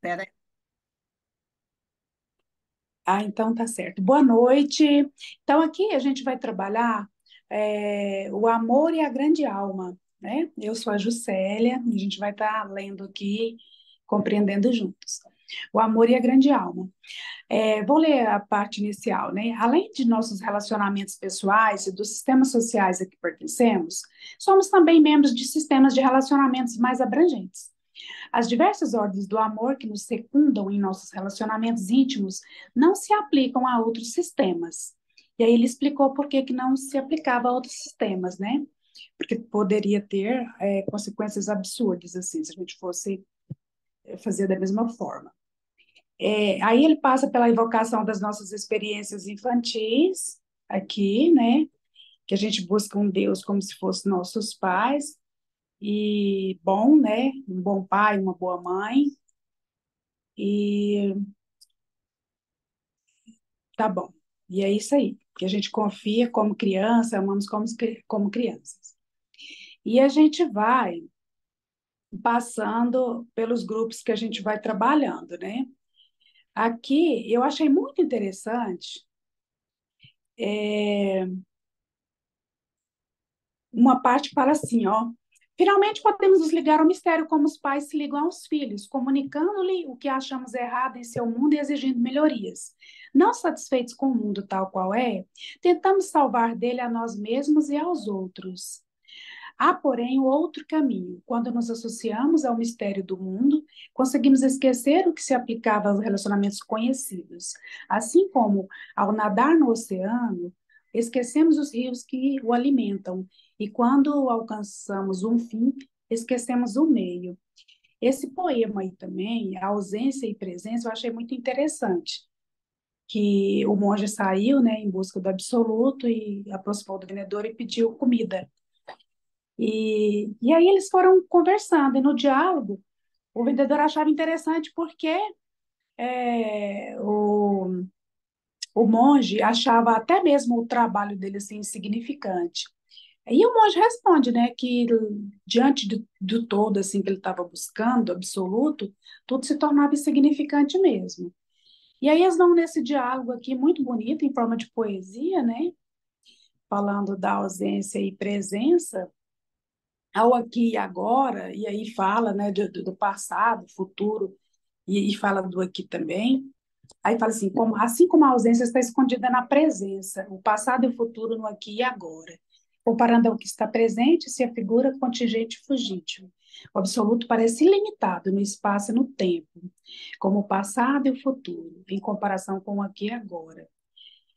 Pera aí. Então tá certo. Boa noite. Então, aqui a gente vai trabalhar o amor e a grande alma, né? Eu sou a Juscelia, e a gente vai estar lendo aqui, compreendendo juntos. O amor e a grande alma. Vou ler a parte inicial, né? Além de nossos relacionamentos pessoais e dos sistemas sociais a que pertencemos, somos também membros de sistemas de relacionamentos mais abrangentes. As diversas ordens do amor que nos secundam em nossos relacionamentos íntimos não se aplicam a outros sistemas. E aí ele explicou por que que não se aplicava a outros sistemas, né? Porque poderia ter consequências absurdas, assim, se a gente fosse fazer da mesma forma. Aí ele passa pela evocação das nossas experiências infantis, aqui, né? Que a gente busca um Deus como se fosse nossos pais, e bom, né? Um bom pai, uma boa mãe, e tá bom. E é isso aí, que a gente confia como criança, amamos como crianças. E a gente vai passando pelos grupos que a gente vai trabalhando, né? Aqui eu achei muito interessante é, uma parte que fala assim, ó. Finalmente podemos nos ligar ao mistério como os pais se ligam aos filhos, comunicando-lhe o que achamos errado em seu mundo e exigindo melhorias. Não satisfeitos com o mundo tal qual é, tentamos salvar dele a nós mesmos e aos outros. Há, porém, o outro caminho. Quando nos associamos ao mistério do mundo, conseguimos esquecer o que se aplicava aos relacionamentos conhecidos. Assim como, ao nadar no oceano, esquecemos os rios que o alimentam, e quando alcançamos um fim, esquecemos o meio. Esse poema aí também, a ausência e presença, eu achei muito interessante, que o monge saiu, né, em busca do absoluto e aproximou do vendedor e pediu comida. E aí eles foram conversando, e no diálogo, o vendedor achava interessante porque é, o, o monge achava até mesmo o trabalho dele assim, insignificante. E o monge responde, né, que diante do todo assim que ele estava buscando, absoluto, tudo se tornava insignificante mesmo. E aí eles vão nesse diálogo aqui muito bonito, em forma de poesia, né, falando da ausência e presença, ao aqui e agora, e aí fala, né, do passado, futuro, e fala do aqui também. Aí fala assim, assim como a ausência está escondida na presença, o passado e o futuro no aqui e agora. Comparando ao que está presente, se afigura contingente e fugitivo. O absoluto parece ilimitado no espaço e no tempo, como o passado e o futuro, em comparação com o aqui e agora.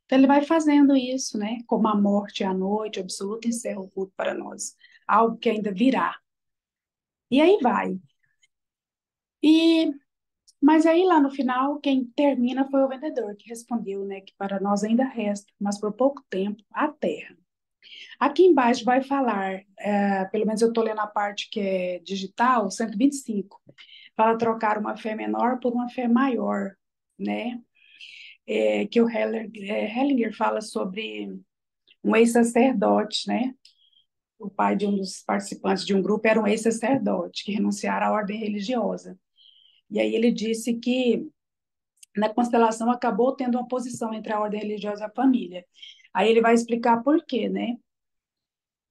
Então ele vai fazendo isso, né? Como a morte e a noite, o absoluto encerra o culto para nós, algo que ainda virá. E aí vai. E mas aí lá no final, quem termina foi o vendedor que respondeu, né, que para nós ainda resta, mas por pouco tempo, a terra. Aqui embaixo vai falar, pelo menos eu estou lendo a parte que é digital, 125, para trocar uma fé menor por uma fé maior, né? Que o Hellinger fala sobre um ex-sacerdote, né? O pai de um dos participantes de um grupo era um ex-sacerdote que renunciara à ordem religiosa. E aí ele disse que na constelação acabou tendo uma posição entre a ordem religiosa e a família. Aí ele vai explicar por quê, né?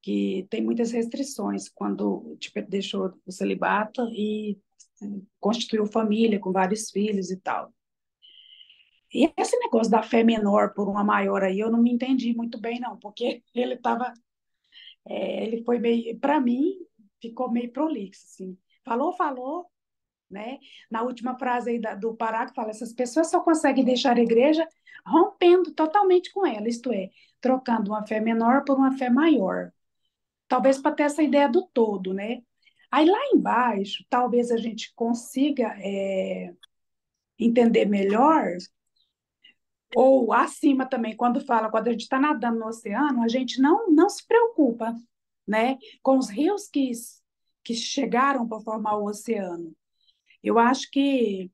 Que tem muitas restrições quando tipo, deixou o celibato e constituiu família com vários filhos e tal. E esse negócio da fé menor por uma maior aí, eu não me entendi muito bem, não, porque ele estava, ele foi meio, para mim, ficou meio prolixo, assim. Falou, né? Na última frase aí do parágrafo, fala: essas pessoas só conseguem deixar a igreja rompendo totalmente com ela, isto é, trocando uma fé menor por uma fé maior. Talvez para ter essa ideia do todo, né? Aí lá embaixo, talvez a gente consiga entender melhor, ou acima também, quando a gente está nadando no oceano, a gente não se preocupa, né? Com os rios que chegaram para formar o oceano. Eu acho que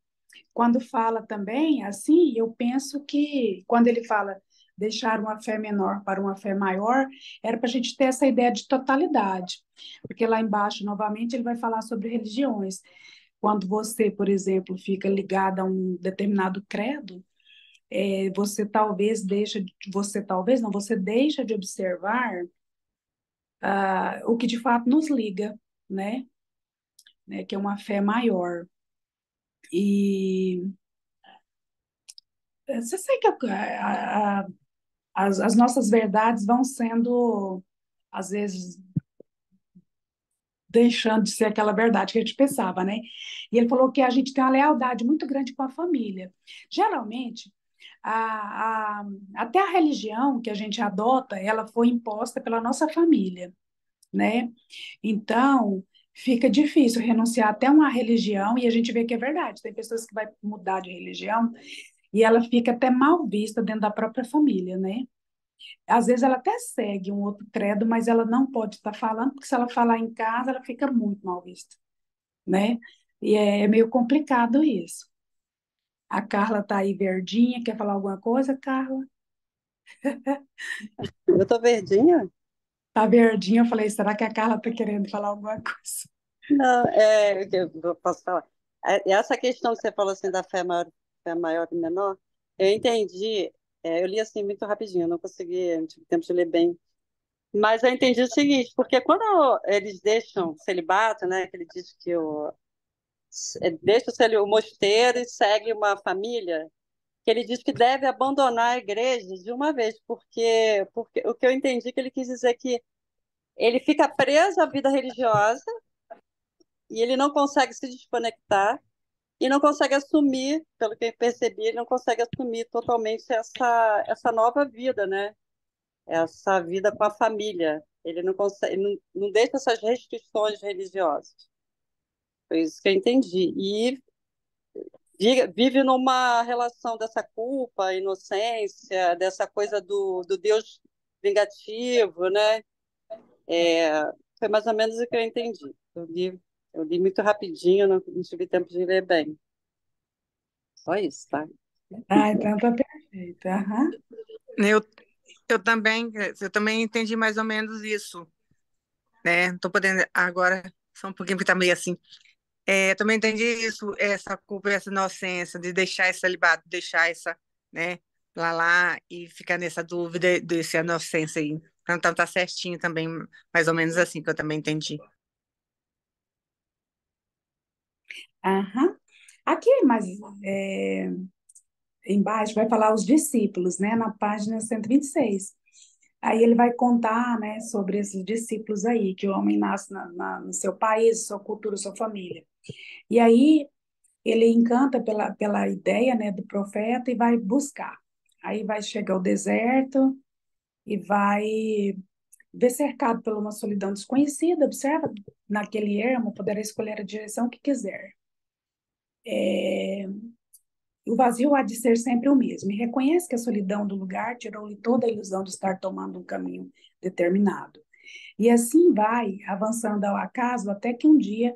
quando fala também assim, eu penso que quando ele fala deixar uma fé menor para uma fé maior, era para a gente ter essa ideia de totalidade, porque lá embaixo, novamente, ele vai falar sobre religiões. Quando você, por exemplo, fica ligado a um determinado credo, você talvez não, você deixa de observar o que de fato nos liga, né? Que é uma fé maior. E você sabe que as nossas verdades vão sendo, às vezes, deixando de ser aquela verdade que a gente pensava, né? E ele falou que a gente tem uma lealdade muito grande com a família. Geralmente, a, a, até a religião que a gente adota, ela foi imposta pela nossa família, né? Então, fica difícil renunciar até uma religião, e a gente vê que é verdade. Tem pessoas que vai mudar de religião e ela fica até mal vista dentro da própria família, né? Às vezes ela até segue um outro credo, mas ela não pode estar falando, porque se ela falar em casa, ela fica muito mal vista, né? E é meio complicado isso. A Carla tá aí verdinha, quer falar alguma coisa, Carla? Eu tô verdinha? Tá verdinha, eu falei, será que a Carla tá querendo falar alguma coisa? Não, eu posso falar. Essa questão que você falou assim da fé maior e menor, eu entendi, eu li assim muito rapidinho, eu não consegui, não tive tempo de ler bem. Mas eu entendi o seguinte, porque quando eles deixam o celibato, né, que ele diz que deixa o mosteiro e segue uma família, que ele diz que deve abandonar a igreja de uma vez, porque o que eu entendi que ele quis dizer que ele fica preso à vida religiosa e ele não consegue se desconectar e não consegue assumir, pelo que eu percebi, ele não consegue assumir totalmente essa nova vida, né? Essa vida com a família. Ele não consegue, não deixa essas restrições religiosas. Foi isso que eu entendi. E vive numa relação dessa culpa, inocência, dessa coisa do Deus vingativo, né? É, foi mais ou menos o que eu entendi. Eu li muito rapidinho, não tive tempo de ler bem. Só isso, tá? Ah, então tá perfeito. Aham. Eu, eu também entendi mais ou menos isso, né? Não tô podendo agora, só um pouquinho, porque tá meio assim. Eu também entendi isso, essa culpa, essa inocência, de deixar esse celibato, deixar essa, né, lá e ficar nessa dúvida dessa inocência aí. Então tá certinho também, mais ou menos assim que eu também entendi. Aham. Aqui, mas é, embaixo vai falar os discípulos, né? Na página 126. Aí ele vai contar, né, sobre esses discípulos aí, que o homem nasce no seu país, sua cultura, sua família. E aí ele encanta pela ideia, né, do profeta e vai buscar. Aí vai chegar ao deserto e vai ver cercado por uma solidão desconhecida. Observa, naquele ermo, poderá escolher a direção que quiser. O vazio há de ser sempre o mesmo, e reconhece que a solidão do lugar tirou-lhe toda a ilusão de estar tomando um caminho determinado. E assim vai, avançando ao acaso, até que um dia,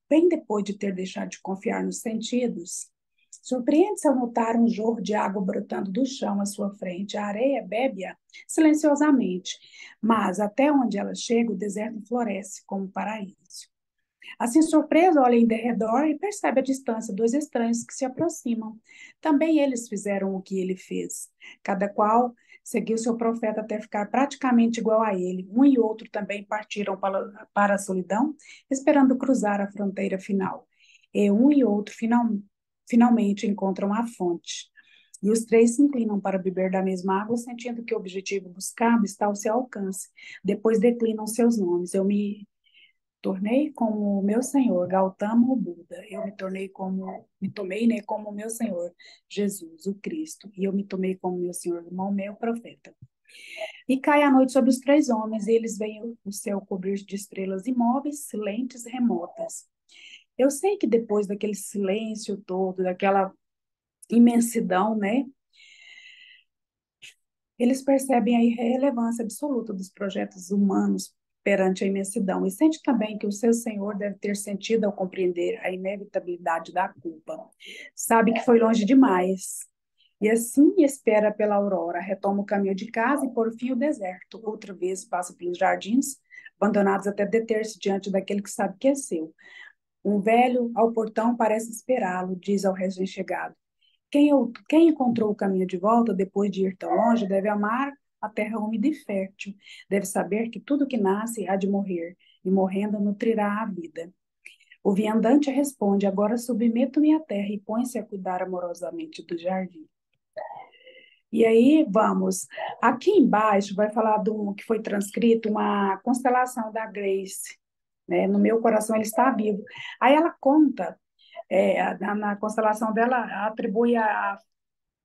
bem depois de ter deixado de confiar nos sentidos, surpreende-se ao notar um jorro de água brotando do chão à sua frente. A areia bebe-a silenciosamente, mas até onde ela chega, o deserto floresce como um paraíso. Assim, surpreso, olha em derredor e percebe a distância dois estranhos que se aproximam. Também eles fizeram o que ele fez. Cada qual seguiu seu profeta até ficar praticamente igual a ele. Um e outro também partiram para a solidão, esperando cruzar a fronteira final. E um e outro finalmente encontram a fonte. E os três se inclinam para beber da mesma água, sentindo que o objetivo buscado está ao seu alcance. Depois declinam seus nomes. Eu tornei como o meu Senhor, Gautama o Buda. Eu me tomei, né, como o meu Senhor, Jesus, o Cristo. E eu me tomei como meu Senhor, Maomé, o profeta. E cai a noite sobre os três homens, e eles veem o céu cobrir de estrelas imóveis, silentes e remotas. Eu sei que depois daquele silêncio todo, daquela imensidão, né, eles percebem a irrelevância absoluta dos projetos humanos perante a imensidão e sente também que o seu Senhor deve ter sentido ao compreender a inevitabilidade da culpa. Sabe que foi longe demais. E assim espera pela aurora, retoma o caminho de casa e por fim o deserto. Outra vez passa pelos jardins, abandonados até deter-se diante daquele que sabe que é seu. Um velho ao portão parece esperá-lo, diz ao recém-chegado. Quem encontrou o caminho de volta depois de ir tão longe deve amar a terra úmida e fértil, deve saber que tudo que nasce há de morrer, e morrendo nutrirá a vida. O viandante responde: agora submeto-me à terra e põe-se a cuidar amorosamente do jardim. E aí, vamos. Aqui embaixo vai falar de um que foi transcrito, uma constelação da Grace, né? No meu coração ele está vivo. Aí ela conta, na constelação dela, atribui a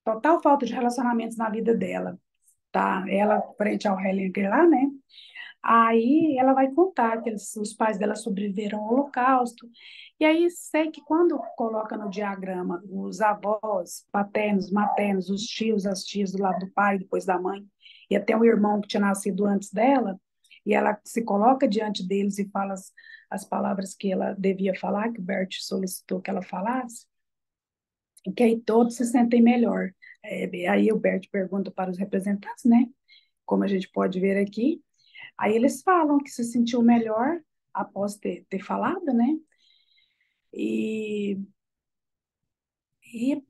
total falta de relacionamentos na vida dela, tá? Ela, frente ao Hellinger lá, né? Aí ela vai contar que os pais dela sobreviveram ao Holocausto. E aí sei que quando coloca no diagrama os avós, paternos, maternos, os tios, as tias do lado do pai, depois da mãe, e até um irmão que tinha nascido antes dela, e ela se coloca diante deles e fala as palavras que ela devia falar, que o Bert solicitou que ela falasse, e que aí todos se sentem melhor. Aí o Bert pergunta para os representantes, né? Como a gente pode ver aqui, aí eles falam que se sentiu melhor após ter falado, né? E,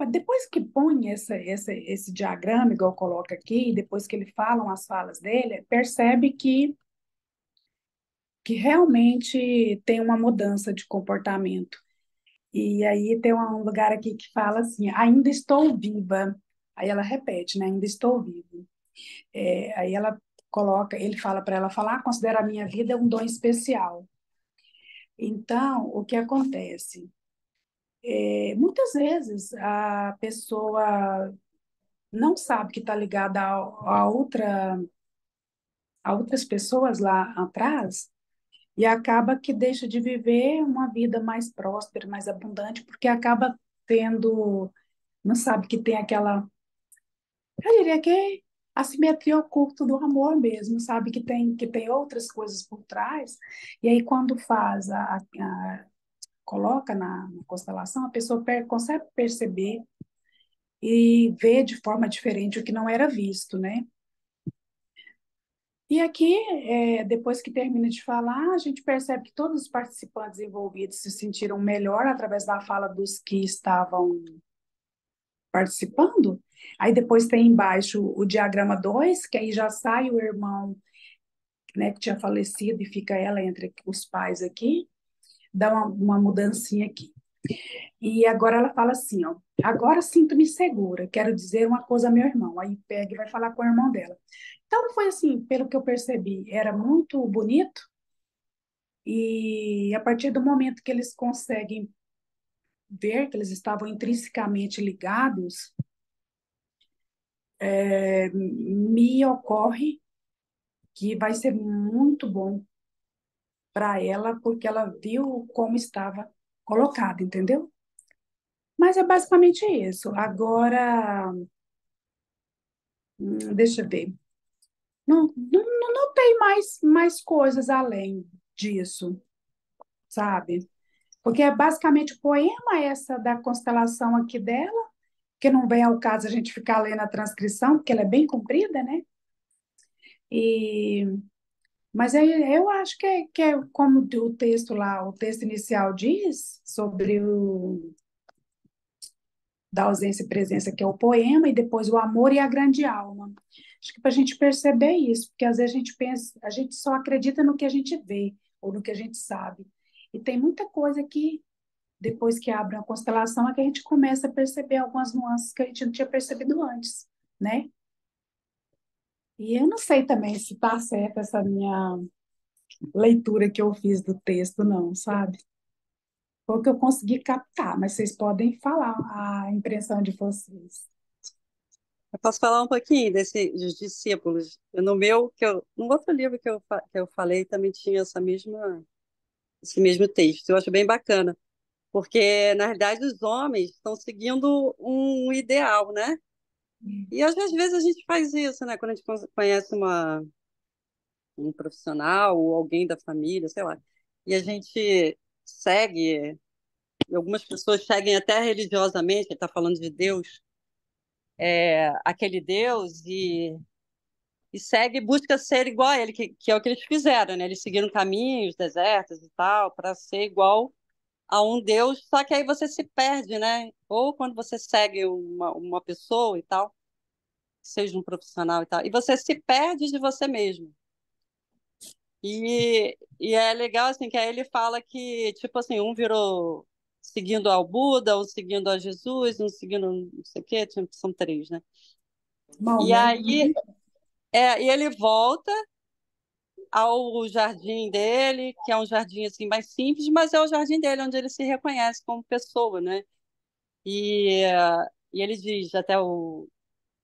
depois que põe esse diagrama, igual coloca aqui, depois que ele falam as falas dele, percebe que realmente tem uma mudança de comportamento. E aí tem um lugar aqui que fala assim, ainda estou viva. Aí ela repete, né? Ainda estou viva. Aí ela coloca, ele fala para ela falar, considera a minha vida um dom especial. Então, o que acontece? Muitas vezes a pessoa não sabe que está ligada a outras pessoas lá atrás e acaba que deixa de viver uma vida mais próspera, mais abundante, porque acaba tendo, não sabe que tem aquela, eu diria que é a simetria oculta do amor mesmo, sabe que tem outras coisas por trás, e aí quando faz coloca na constelação, a pessoa consegue perceber e ver de forma diferente o que não era visto, né? E aqui, depois que termina de falar, a gente percebe que todos os participantes envolvidos se sentiram melhor através da fala dos que estavam participando. Aí depois tem embaixo o diagrama 2, que aí já sai o irmão, né, que tinha falecido e fica ela entre os pais aqui, dá uma mudancinha aqui. E agora ela fala assim, ó, agora sinto-me segura, quero dizer uma coisa ao meu irmão. Aí pega e vai falar com o irmão dela. Então foi assim, pelo que eu percebi, era muito bonito e a partir do momento que eles conseguem ver que eles estavam intrinsecamente ligados, me ocorre que vai ser muito bom para ela porque ela viu como estava colocado, entendeu? Mas é basicamente isso. Agora, deixa eu ver. Não tem mais coisas além disso, sabe? Porque é basicamente o poema essa da constelação aqui dela, que não vem ao caso a gente ficar lendo a transcrição, porque ela é bem comprida, né? E, mas eu acho que é como o texto lá, o texto inicial diz, sobre o da ausência e presença, que é o poema, e depois o amor e a grande alma. Acho que para a gente perceber isso, porque às vezes a gente pensa, a gente só acredita no que a gente vê ou no que a gente sabe. E tem muita coisa que, depois que abre uma constelação, é que a gente começa a perceber algumas nuances que a gente não tinha percebido antes, né? E eu não sei também se está certa essa minha leitura que eu fiz do texto, não, sabe? Foi o que eu consegui captar, mas vocês podem falar a impressão de vocês. Eu posso falar um pouquinho dos discípulos. No meu, no outro livro que eu falei, também tinha esse mesmo texto. Eu acho bem bacana, porque, na realidade, os homens estão seguindo um ideal, né? E às vezes a gente faz isso, né? Quando a gente conhece um profissional ou alguém da família, sei lá, e a gente segue, e algumas pessoas seguem até religiosamente, ele está falando de Deus, aquele Deus, e segue, busca ser igual a ele, que é o que eles fizeram, né? Eles seguiram caminhos, desertos e tal, para ser igual a um Deus, só que aí você se perde, né? Ou quando você segue uma pessoa e tal, seja um profissional e tal, e você se perde de você mesmo. E é legal, assim, que aí ele fala que, tipo assim, um virou seguindo ao Buda, um seguindo a Jesus, um seguindo não sei o quê, são três, né? E Maomé. aí, e ele volta ao jardim dele, que é um jardim, assim, mais simples, mas é o jardim dele, onde ele se reconhece como pessoa, né? E, e ele diz, até o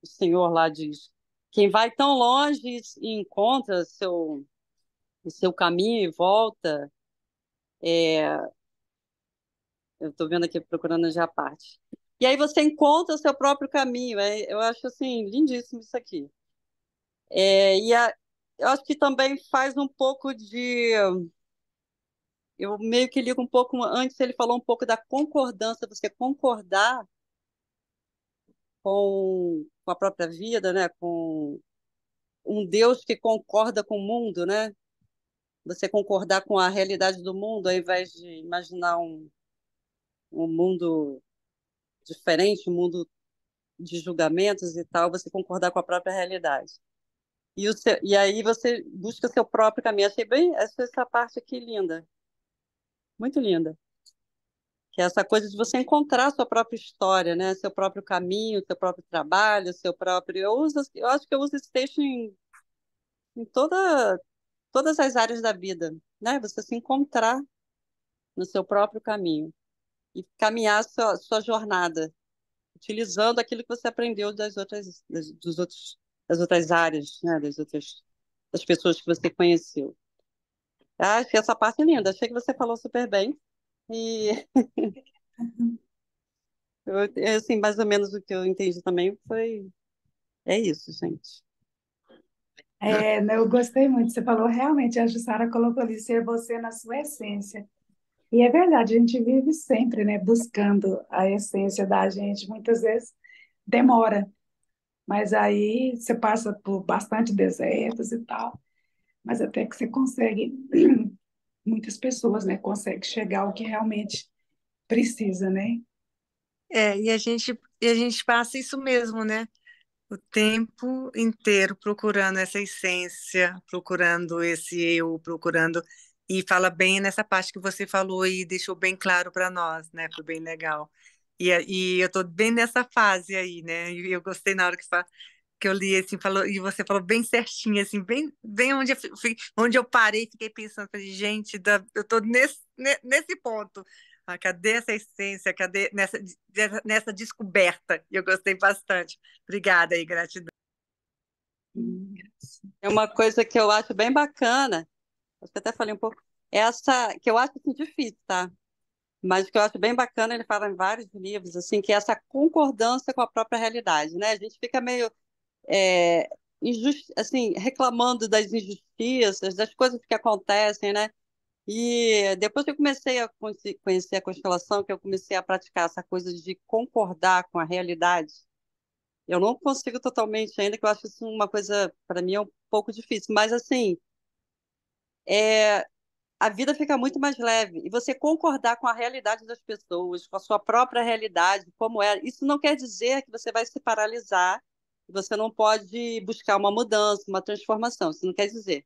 senhor lá diz, quem vai tão longe e encontra o seu caminho e volta, é, eu estou vendo aqui, procurando já a parte. E aí você encontra o seu próprio caminho. Eu acho assim lindíssimo isso aqui. Eu acho que também faz um pouco de. Eu meio que ligo um pouco. Antes ele falou um pouco da concordância, você concordar com a própria vida, né? Com um Deus que concorda com o mundo, né? Você concordar com a realidade do mundo, ao invés de imaginar um mundo diferente, um mundo de julgamentos e tal, você concordar com a própria realidade. E aí você busca seu próprio caminho. Achei bem essa parte aqui linda, muito linda. Que é essa coisa de você encontrar a sua própria história, né? Seu próprio caminho, seu próprio trabalho, seu próprio. Eu acho que eu uso esse texto em todas as áreas da vida, né? Você se encontrar no seu próprio caminho e caminhar a sua jornada, utilizando aquilo que você aprendeu das outras áreas, né? Das pessoas que você conheceu. Ah, achei essa parte linda. Achei que você falou super bem. E assim, mais ou menos o que eu entendi também foi. É isso, gente. Né, eu gostei muito. Você falou realmente, a Jussara colocou ali, ser você na sua essência. E é verdade, a gente vive sempre, né, buscando a essência da gente. Muitas vezes demora, mas aí você passa por bastante desertos e tal, mas até que você consegue, muitas pessoas, né, conseguem chegar ao que realmente precisa, né? E a gente passa isso mesmo, né? O tempo inteiro procurando essa essência, procurando esse eu, procurando. E fala bem nessa parte que você falou e deixou bem claro para nós, né? Foi bem legal. E eu estou bem nessa fase aí, né? E eu gostei na hora que eu li assim, falou, e você falou bem certinho, assim, bem onde onde eu parei, fiquei pensando, falei, gente, eu estou nesse ponto. Ah, cadê essa essência? Cadê nessa descoberta? E eu gostei bastante. Obrigada aí, gratidão. É uma coisa que eu acho bem bacana, acho que até falei um pouco, essa que eu acho assim, difícil, tá? Mas que eu acho bem bacana, ele fala em vários livros, assim, que é essa concordância com a própria realidade, né? A gente fica meio assim, reclamando das injustiças, das coisas que acontecem, né? E depois que eu comecei a conhecer a constelação, que eu comecei a praticar essa coisa de concordar com a realidade, eu não consigo totalmente ainda, que eu acho isso uma coisa, para mim, é um pouco difícil, mas assim, é, a vida fica muito mais leve. E você concordar com a realidade das pessoas, com a sua própria realidade, como é, isso não quer dizer que você vai se paralisar, que você não pode buscar uma mudança, uma transformação. Isso não quer dizer.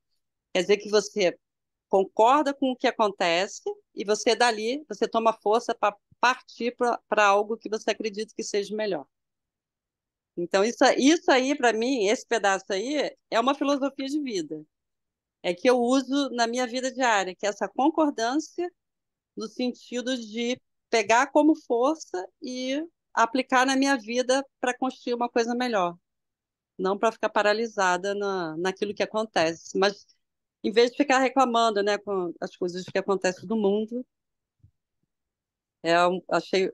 Quer dizer que você concorda com o que acontece e você dali, você toma força para partir para algo que você acredita que seja melhor. Então, isso aí, para mim, esse pedaço aí, é uma filosofia de vida. É que eu uso na minha vida diária, que é essa concordância no sentido de pegar como força e aplicar na minha vida para construir uma coisa melhor, não para ficar paralisada naquilo que acontece. Mas, em vez de ficar reclamando, né, com as coisas que acontecem no mundo, achei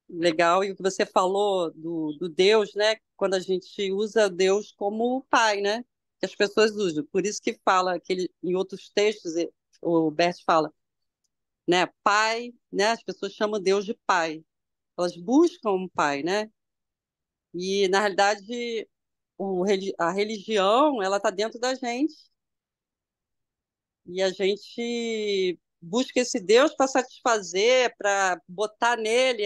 legal. E o que você falou do Deus, né, quando a gente usa Deus como pai, né, que as pessoas usam. Por isso que fala, que em outros textos, o Bert fala, né, pai, né, as pessoas chamam Deus de pai. Elas buscam um pai, né? E, na realidade, a religião, ela está dentro da gente. E a gente busca esse Deus para satisfazer, para botar nele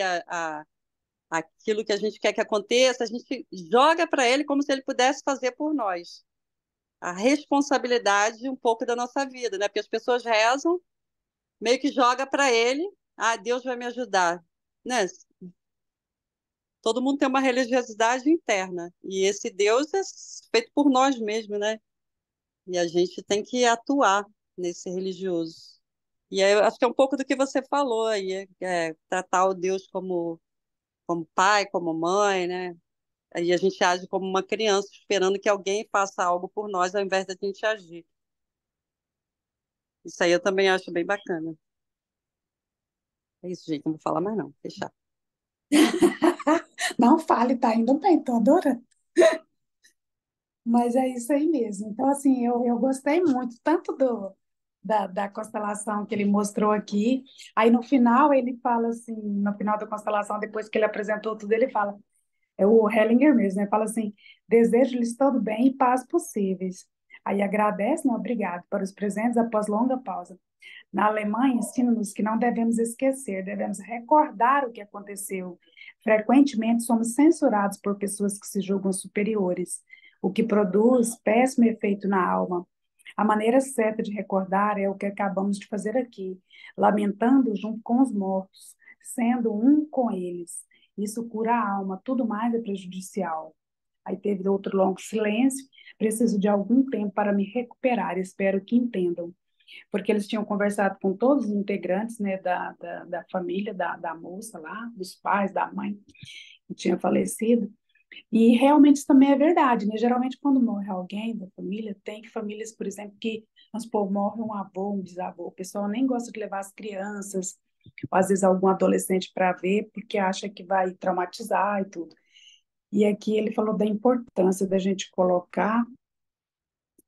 aquilo que a gente quer que aconteça, a gente joga para ele como se ele pudesse fazer por nós. A responsabilidade um pouco da nossa vida, né? Porque as pessoas rezam, meio que joga para ele, Deus vai me ajudar, né? Todo mundo tem uma religiosidade interna e esse Deus é feito por nós mesmos, né? E a gente tem que atuar nesse religioso. E aí, eu acho que é um pouco do que você falou aí, tratar o Deus como pai, como mãe, né? Aí a gente age como uma criança, esperando que alguém faça algo por nós, ao invés da gente agir. Isso aí eu também acho bem bacana. É isso, gente, não vou falar mais não, fechar. Não fale, tá indo bem, tô adorando. Mas é isso aí mesmo. Então, assim, eu gostei muito, tanto da constelação que ele mostrou aqui. Aí, no final, ele fala assim, no final da constelação, depois que ele apresentou tudo, ele fala, é o Hellinger mesmo, né? Fala assim, desejo-lhes todo bem e paz possíveis. Aí agradece, né? Obrigado para os presentes após longa pausa. Na Alemanha, ensina-nos que não devemos esquecer, devemos recordar o que aconteceu. Frequentemente somos censurados por pessoas que se julgam superiores, o que produz péssimo efeito na alma. A maneira certa de recordar é o que acabamos de fazer aqui, lamentando junto com os mortos, sendo um com eles. Isso cura a alma, tudo mais é prejudicial. Aí teve outro longo silêncio. Preciso de algum tempo para me recuperar, espero que entendam porque eles tinham conversado com todos os integrantes, né, da família da moça lá, dos pais, da mãe que tinha falecido, e realmente isso também é verdade, né? Geralmente quando morre alguém da família, tem famílias, por exemplo, que, vamos supor, morre um avô, um bisavô, o pessoal nem gosta de levar as crianças, ou às vezes algum adolescente para ver, porque acha que vai traumatizar e tudo. E aqui ele falou da importância da gente colocar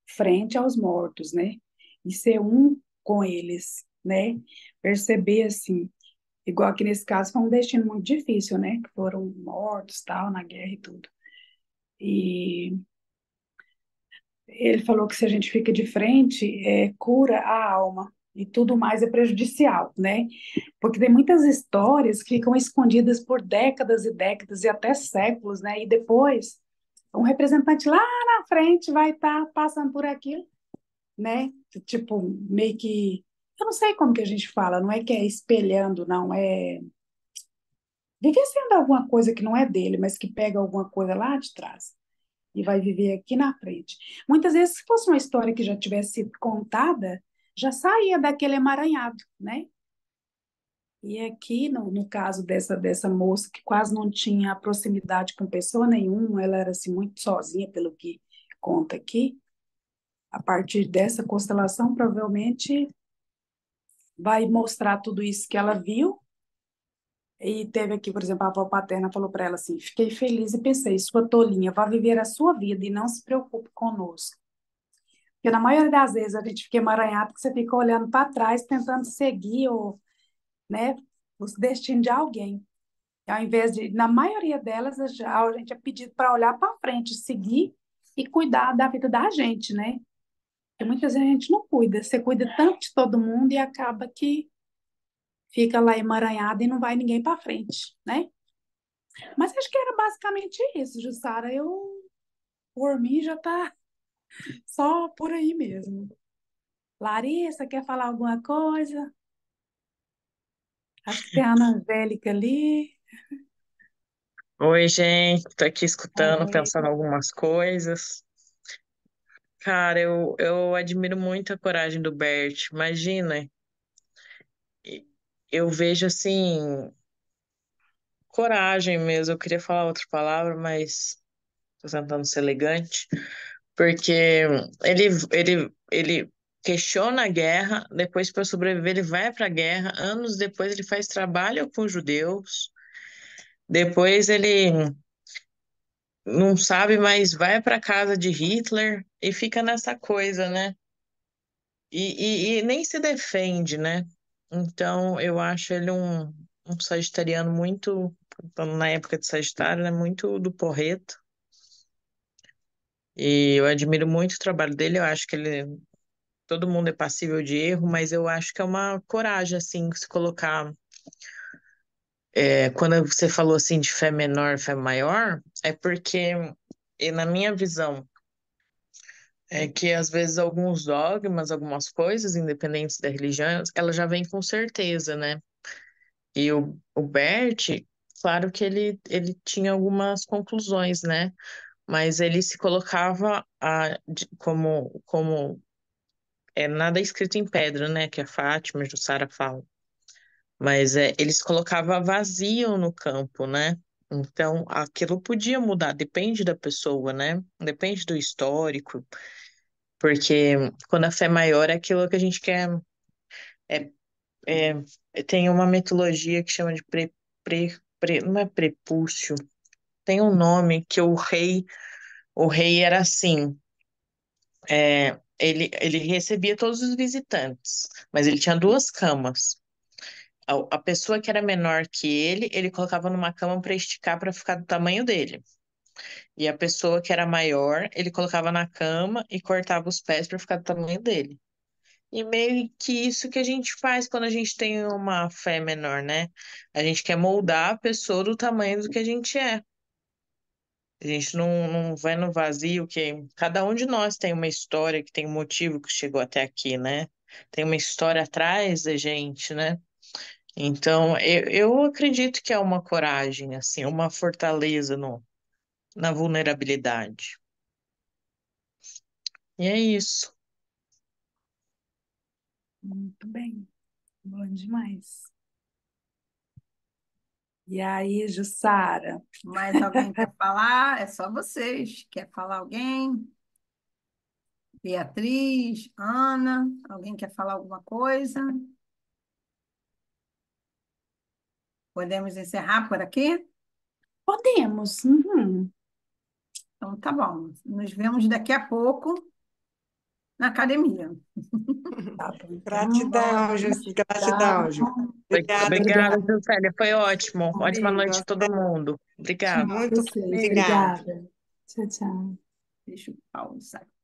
frente aos mortos, né? E ser um com eles, né? Perceber assim, igual aqui nesse caso foi um destino muito difícil, né? Que foram mortos, tal, na guerra e tudo. E ele falou que se a gente fica de frente, cura a alma. E tudo mais é prejudicial, né? Porque tem muitas histórias que ficam escondidas por décadas e décadas e até séculos, né? E depois, um representante lá na frente vai estar passando por aquilo, né? Tipo, meio que. Eu não sei como que a gente fala, não é que é espelhando, não, é vivenciando alguma coisa que não é dele, mas que pega alguma coisa lá de trás e vai viver aqui na frente. Muitas vezes, se fosse uma história que já tivesse sido contada, já saía daquele emaranhado, né? E aqui, no caso dessa moça, que quase não tinha proximidade com pessoa nenhuma, ela era assim, muito sozinha, pelo que conta aqui, a partir dessa constelação, provavelmente vai mostrar tudo isso que ela viu. E teve aqui, por exemplo, a avó paterna falou para ela assim: fiquei feliz e pensei, sua tolinha, vá viver a sua vida e não se preocupe conosco. Porque na maioria das vezes a gente fica emaranhado porque você fica olhando para trás, tentando seguir o, né, o destino de alguém. E ao invés de, na maioria delas, a gente é pedido para olhar para frente, seguir e cuidar da vida da gente, né? Porque muitas vezes a gente não cuida, você cuida tanto de todo mundo e acaba que fica lá emaranhado e não vai ninguém para frente, né? Mas acho que era basicamente isso, Jussara. Por mim, já tá só por aí mesmo. Larissa, quer falar alguma coisa? Acho que tem a Ana Angélica ali. Oi, gente, tô aqui escutando, Oi. pensando algumas coisas. Cara, eu admiro muito a coragem do Bert. Imagina, e- eu vejo assim, coragem mesmo. Eu queria falar outra palavra, mas tô tentando ser elegante, porque ele questiona a guerra, depois para sobreviver ele vai para a guerra, anos depois ele faz trabalho com judeus, depois ele não sabe, mas vai para casa de Hitler e fica nessa coisa, né? E nem se defende, né? Então eu acho ele um sagitariano muito, na época de Sagitário, né? Muito do porreto. E eu admiro muito o trabalho dele, eu acho que ele todo mundo é passível de erro, mas eu acho que é uma coragem, assim, se colocar. Quando você falou assim de fé menor, fé maior, é porque, e na minha visão, é que às vezes alguns dogmas, algumas coisas, independentes da religião, ela já vem com certeza, né? E o Bert, claro que ele tinha algumas conclusões, né? Mas ele se colocava como nada é escrito em pedra, né? Que a Fátima e a Jussara falam. Mas ele se colocava vazio no campo, né? Então, aquilo podia mudar, depende da pessoa, né? Depende do histórico, porque quando a fé é maior é aquilo que a gente quer. É, tem uma mitologia que chama de não é prepúcio, tem um nome que o rei era assim, ele recebia todos os visitantes, mas ele tinha duas camas. A pessoa que era menor que ele colocava numa cama para esticar para ficar do tamanho dele. E a pessoa que era maior, ele colocava na cama e cortava os pés para ficar do tamanho dele. E meio que isso que a gente faz quando a gente tem uma fé menor, né? A gente quer moldar a pessoa do tamanho do que a gente é. A gente não vai no vazio, que cada um de nós tem uma história, que tem um motivo que chegou até aqui, né? Tem uma história atrás da gente, né? Então, eu acredito que é uma coragem, assim, uma fortaleza na vulnerabilidade. E é isso. Muito bem, bom demais. E aí, Jussara? Mais alguém quer falar? É só vocês. Quer falar alguém? Beatriz, Ana, alguém quer falar alguma coisa? Podemos encerrar por aqui? Podemos. Uhum. Então, tá bom. Nos vemos daqui a pouco na academia. Tá bom, então. Gratidão, gratidão, Ju. Tá. Obrigada, Obrigada, Obrigada. Juscelia. Foi ótimo. Ótima noite a amiga. todo mundo. Tchau, Obrigada. Muito vocês. obrigada. Obrigada. Tchau, tchau. Deixa eu pausar.